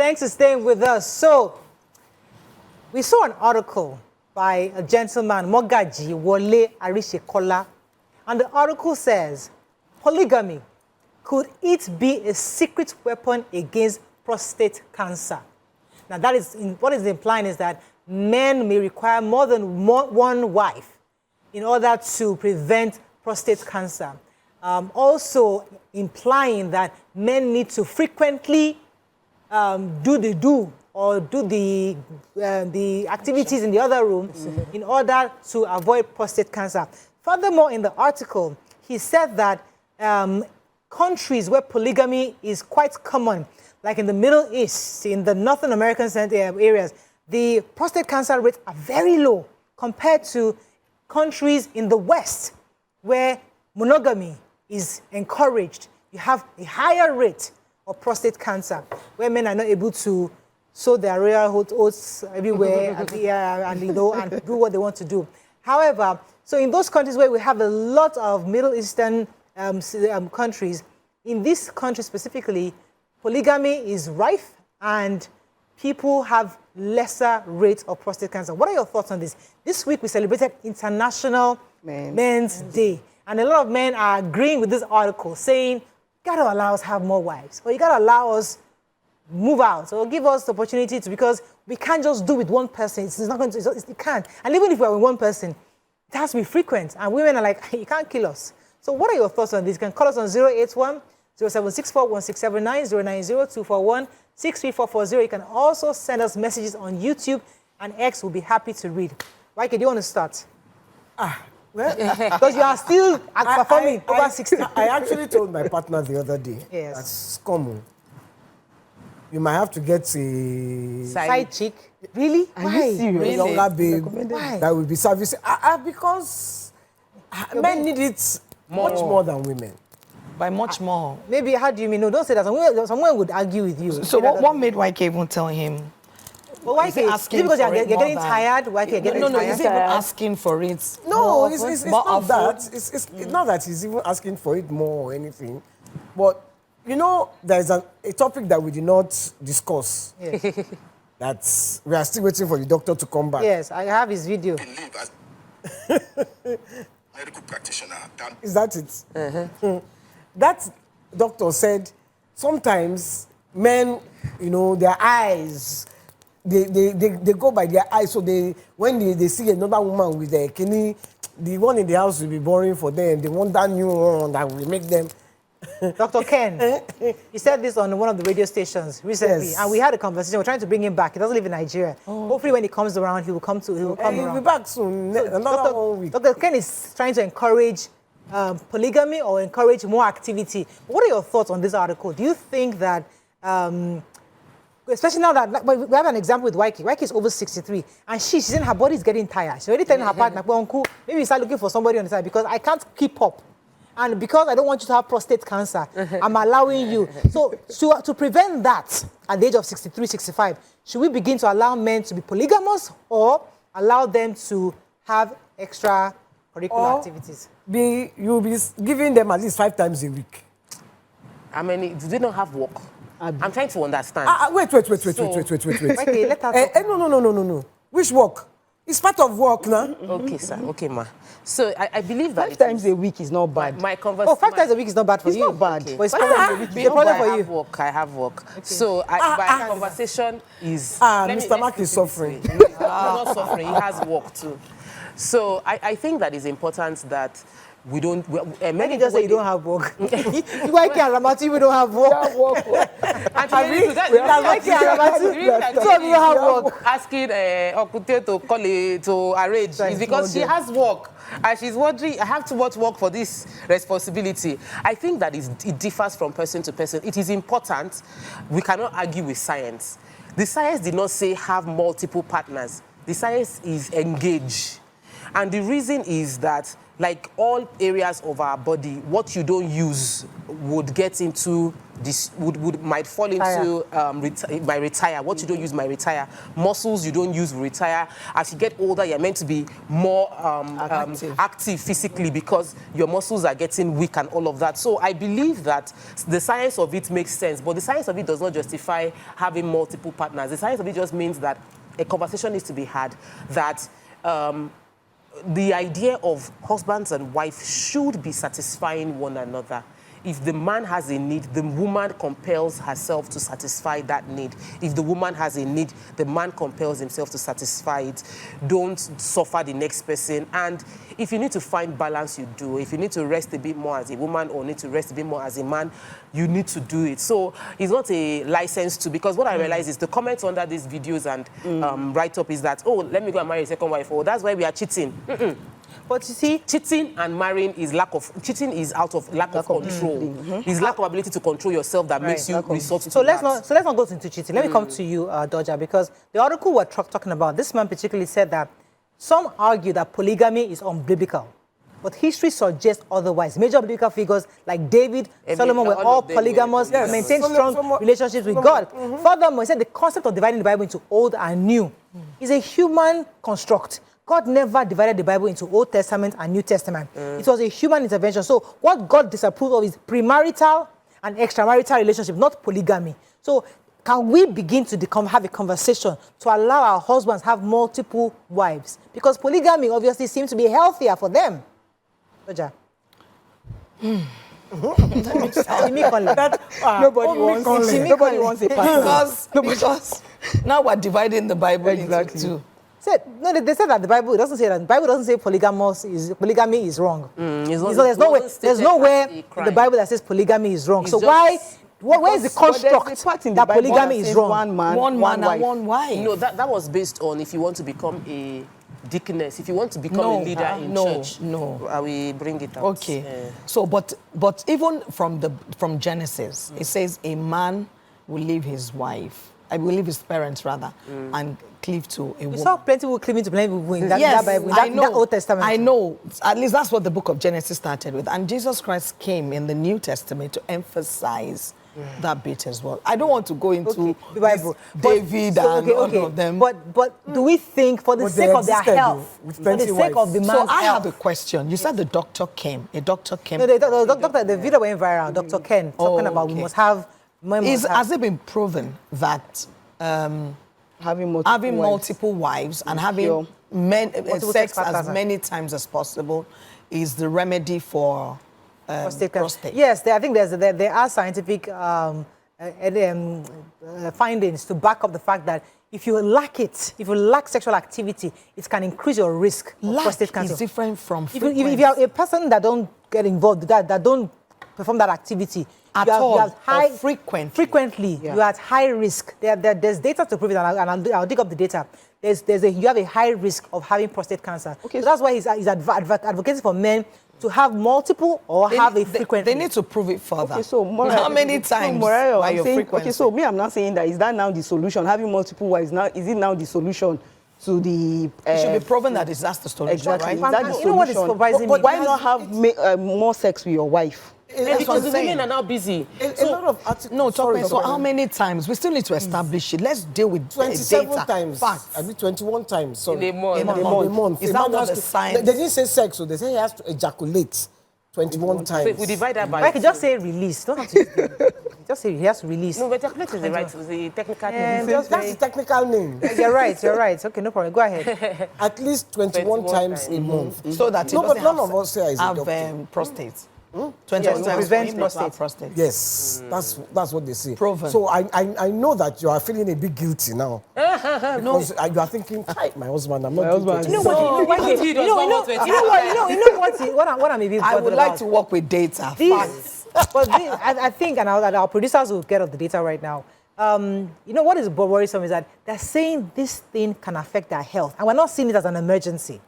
Thanks for staying with us. So, we saw an article by a gentleman, Mogaji Wole Arishekola, and the article says, polygamy, could it be a secret weapon against prostate cancer? Now, what is implying is that men may require more than one wife in order to prevent prostate cancer. Also implying that men need to frequently do the activities in the other room in order to avoid prostate cancer. Furthermore, in the article, he said that countries where polygamy is quite common, like in the Middle East, in the Northern American areas, the prostate cancer rates are very low compared to countries in the West where monogamy is encouraged. You have a higher rate of prostate cancer, where men are not able to sow their royal oats everywhere and do what they want to do. However, so in those countries where we have a lot of Middle Eastern countries, in this country specifically, polygamy is rife and people have lesser rates of prostate cancer. What are your thoughts on this? This week we celebrated International Men's Day. And a lot of men are agreeing with this article, saying, you gotta allow us have more wives, or you gotta allow us move out, or give us the opportunity to, because we can't just do with one person. It's not going to, it can't. And even if we're with one person, it has to be frequent. And women are like, you can't kill us. So what are your thoughts on this? You can call us on 081 0764 1679 090 241 63440. You can also send us messages on YouTube, and X will be happy to read. Wyke, do you want to start? Well, because you are still performing over 60. I actually told my partner the other day, that's common. You might have to get a side chick. Really? Why? A younger babe. Why? That will be servicing. Because men need it much more than women. By much more. Maybe, how do you mean? No, don't say that. Someone would argue with you. So what made Wyke even tell him? But why is asking because you're getting tired? Why you're getting tired? No, he's even asking for it. No, it's not that. It's not that he's even asking for it more or anything. But, you know, there's a topic that we did not discuss. Yes. That we are still waiting for the doctor to come back. Yes, I have his video. Medical practitioner. Is that it? That doctor said sometimes men, you know, their eyes, they go by their eyes. So when they see another woman with their kidney, the one in the house will be boring for them. They want that new one that will make them. Dr. Ken, he said this on one of the radio stations recently, and we had a conversation. We're trying to bring him back. He doesn't live in Nigeria. Hopefully, when he comes around, he will come around. He'll be back soon. So another 1 week. Dr. Ken is trying to encourage polygamy or encourage more activity. What are your thoughts on this article? Do you think that, especially now that we have an example with Wyke. Wyke is over 63, and she's saying her body is getting tired. She's already telling her partner, "Uncle, maybe you start looking for somebody on the side because I can't keep up." And because I don't want you to have prostate cancer, I'm allowing you. So to prevent that at the age of 63, 65, should we begin to allow men to be polygamous or allow them to have extra curricular activities? You'll be giving them at least 5 times a week. I mean, do they not have work? I'm trying to understand. Wait. Okay, let her talk. No. Which work? It's part of work now. Okay, sir. Okay, ma. So I believe that 5 times a week is not bad. My conversation. 5 times a week is not bad for you. It's not bad. Okay. But it's part of the problem for you. I have work. Okay. So my conversation is. Mr. Mark is suffering. He's not suffering. He has work too. So I think that it's important that we don't. Many just say you don't have work. Why can't Ramati we don't have work? So we don't have work. Asking Okute to call it to arrange is because she has work and she's wondering, I have too much work for this responsibility. I think that it differs from person to person. It is important. We cannot argue with science. The science did not say have multiple partners. The science is engage. And the reason is that like all areas of our body, what you don't use would get into this, might fall into might retire. What you don't use might retire. Muscles you don't use will retire. As you get older, you're meant to be more active physically because your muscles are getting weak and all of that. So I believe that the science of it makes sense, but the science of it does not justify having multiple partners. The science of it just means that a conversation needs to be had that the idea of husbands and wives should be satisfying one another. If the man has a need, the woman compels herself to satisfy that need. If the woman has a need, the man compels himself to satisfy it. Don't suffer the next person. And if you need to find balance, you do. If you need to rest a bit more as a woman or need to rest a bit more as a man, you need to do it. So it's not a license to, because what I realize is the comments under these videos and write-up is that, oh, let me go and marry a second wife. Oh, that's why we are cheating. But you see, cheating and marrying is cheating is out of lack of control. It's lack of ability to control yourself that makes you resort to let's not go into cheating. Let me come to you, Doja, because the article we're talking about, this man particularly said that some argue that polygamy is unbiblical, but history suggests otherwise. Major biblical figures like David, Solomon were all polygamous and maintained strong relationships with God. Furthermore, he said the concept of dividing the Bible into old and new is a human construct. God never divided the Bible into Old Testament and New Testament. It was a human intervention. So what God disapproved of is premarital and extramarital relationship, not polygamy. So can we begin to have a conversation to allow our husbands have multiple wives? Because polygamy obviously seems to be healthier for them. Roger. Nobody wants a partner. Because now we're dividing the Bible into two. They said that the Bible doesn't say that. The Bible doesn't say polygamy is wrong. There's nowhere in the Bible that says polygamy is wrong. So where is the construct that polygamy is wrong? One man and one wife. No, that was based on if you want to become a deaconess, if you want to become a leader in church. No, I will bring it out. Okay. So, but even from Genesis, it says a man will leave his wife. I will leave his parents rather, and cleave to a woman. We saw plenty people cleaving to plenty people in that Bible, in that Old Testament. I know. At least that's what the book of Genesis started with. And Jesus Christ came in the New Testament to emphasize that bit as well. I don't want to go into the Bible, David and all of them. But do we think for the sake of their health, for the sake of the man's health? So I have a question. You said the doctor came. A doctor came. No, the video went viral. Dr. Ken talking about we must have. Has it been proven that having multiple wives and having sex as many times as possible is the remedy for prostate? Yes, I think there are scientific findings to back up the fact that if you lack sexual activity, it can increase your risk of prostate cancer. Is different from if you are a person that don't get involved, that don't perform that activity, frequently, you are at high risk. There's data to prove it, and I'll dig up the data. You have a high risk of having prostate cancer. Okay, so that's why he's advocating for men to have multiple or have a frequently. They need to prove it further. Okay, so how many times? Okay, so me, I'm not saying that. Is that now the solution? Having multiple wives now, is it now the solution to the? It should be proven that that's the solution, exactly. right? Is that the solution? You know what is surprising me? Why not have more sex with your wife? Because the women are now busy. A lot of articles. So how many times? We still need to establish it. Let's deal with 27 data. times. Facts. I mean 21 times. Sorry. In a month. Is that what the science? They didn't say sex, so they say he has to ejaculate 21 times. So if we divide that by... I could just say release. Don't have to just say he has to release. No, but ejaculate is the technical name. That's the technical name. You're right. Okay, no problem. Go ahead. At least 21 times a month. So that but none of us say have prostate. 21 times prevent prostate. Yes, that's what they say. Proven. So I know that you are feeling a bit guilty now. Because you are thinking, my husband, I'm not doing it. You know what I'm a bit bothered I would like to work with data. But I think, and our producers will get off the data right now. You know what is worrisome is that they're saying this thing can affect their health, and we're not seeing it as an emergency.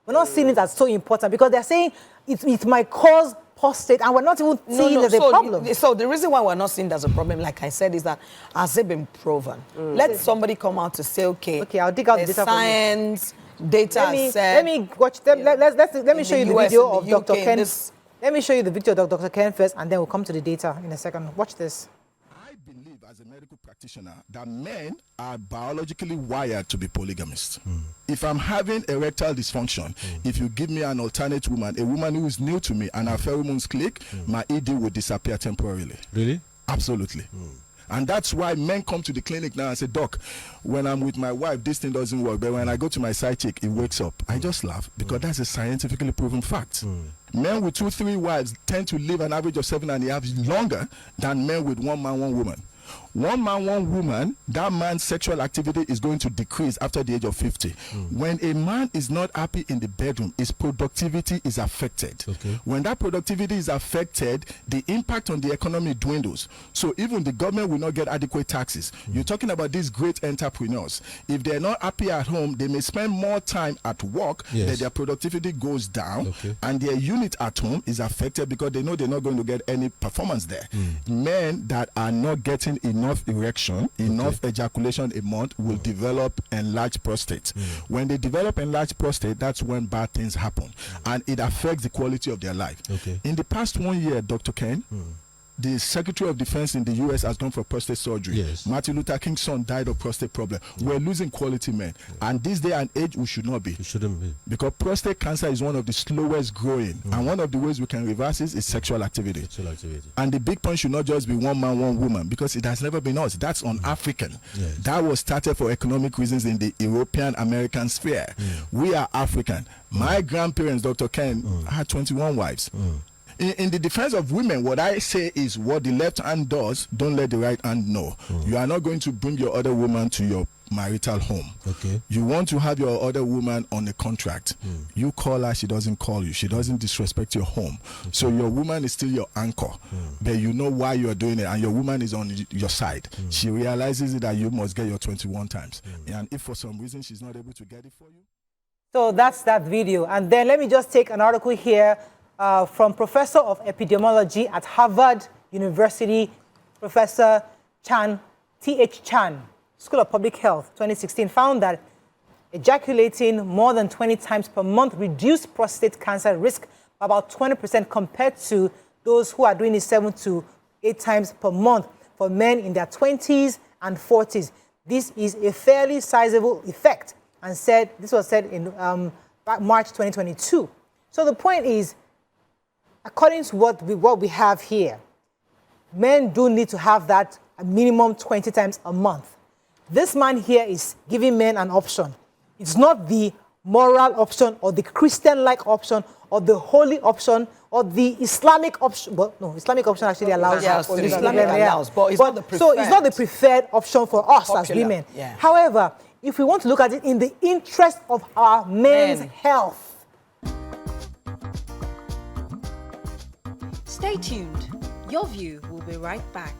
We're not seeing it as so important because they're saying it might cause prostate, and we're not even seeing it as a problem. So the reason why we're not seeing it as a problem, like I said, is that has it been proven? Let somebody come out to say, okay, I'll dig out the data science data said... Let me watch them. Let me show you the video of Dr. Ken. Let me show you the video of Dr. Ken first, and then we'll come to the data in a second. Watch this. I believe, as a medical practitioner, that men are biologically wired to be polygamists. If I'm having erectile dysfunction, if you give me an alternate woman, a woman who is new to me, and our pheromones click, my ED will disappear temporarily. Really? Absolutely. And that's why men come to the clinic now and say, Doc, when I'm with my wife, this thing doesn't work. But when I go to my side chick, it wakes up. I just laugh because that's a scientifically proven fact. Men with 2, 3 wives tend to live an average of 7.5 years longer than men with 1 man, 1 woman. 1 man, 1 woman, that man's sexual activity is going to decrease after the age of 50. When a man is not happy in the bedroom, his productivity is affected. When that productivity is affected, the impact on the economy dwindles. So even the government will not get adequate taxes. You're talking about these great entrepreneurs. If they're not happy at home, they may spend more time at work, that their productivity goes down, and their unit at home is affected because they know they're not going to get any performance there. Men that are not getting enough erection, enough ejaculation a month will develop enlarged prostate. When they develop enlarged prostate, that's when bad things happen, and it affects the quality of their life. In the past 1 year, Dr. Ken, the Secretary of Defense in the U.S. has gone for prostate surgery. Martin Luther King's son died of prostate problem. We're losing quality men. And this day and age, we should not be. It shouldn't be. Because prostate cancer is one of the slowest growing. And one of the ways we can reverse it is sexual activity. And the big point should not just be 1 man, 1 woman, because it has never been us. That's un-African. That was started for economic reasons in the European American sphere. We are African. My grandparents, Dr. Ken, had 21 wives. In the defense of women, what I say is what the left hand does, don't let the right hand know. You are not going to bring your other woman to your marital home. You want to have your other woman on a contract. You call her, she doesn't call you. She doesn't disrespect your home. So your woman is still your anchor. But you know why you are doing it, and your woman is on your side. She realizes that you must get your 21 times. And if for some reason she's not able to get it for you. So that's that video. And then let me just take an article here from Professor of Epidemiology at Harvard University, Professor Chan, T.H. Chan, School of Public Health, 2016, found that ejaculating more than 20 times per month reduced prostate cancer risk by about 20% compared to those who are doing it 7 to 8 times per month for men in their 20s and 40s. This is a fairly sizable effect, and this was said in March 2022. So the point is, according to what we have here, men do need to have that a minimum 20 times a month. This man here is giving men an option. It's not the moral option or the Christian-like option or the holy option or the Islamic option. Well, no, Islamic option actually allows. Islamic allows, but it's not the preferred. So it's not the preferred option for us as women. However, if we want to look at it in the interest of our men's health. Stay tuned. Your View will be right back.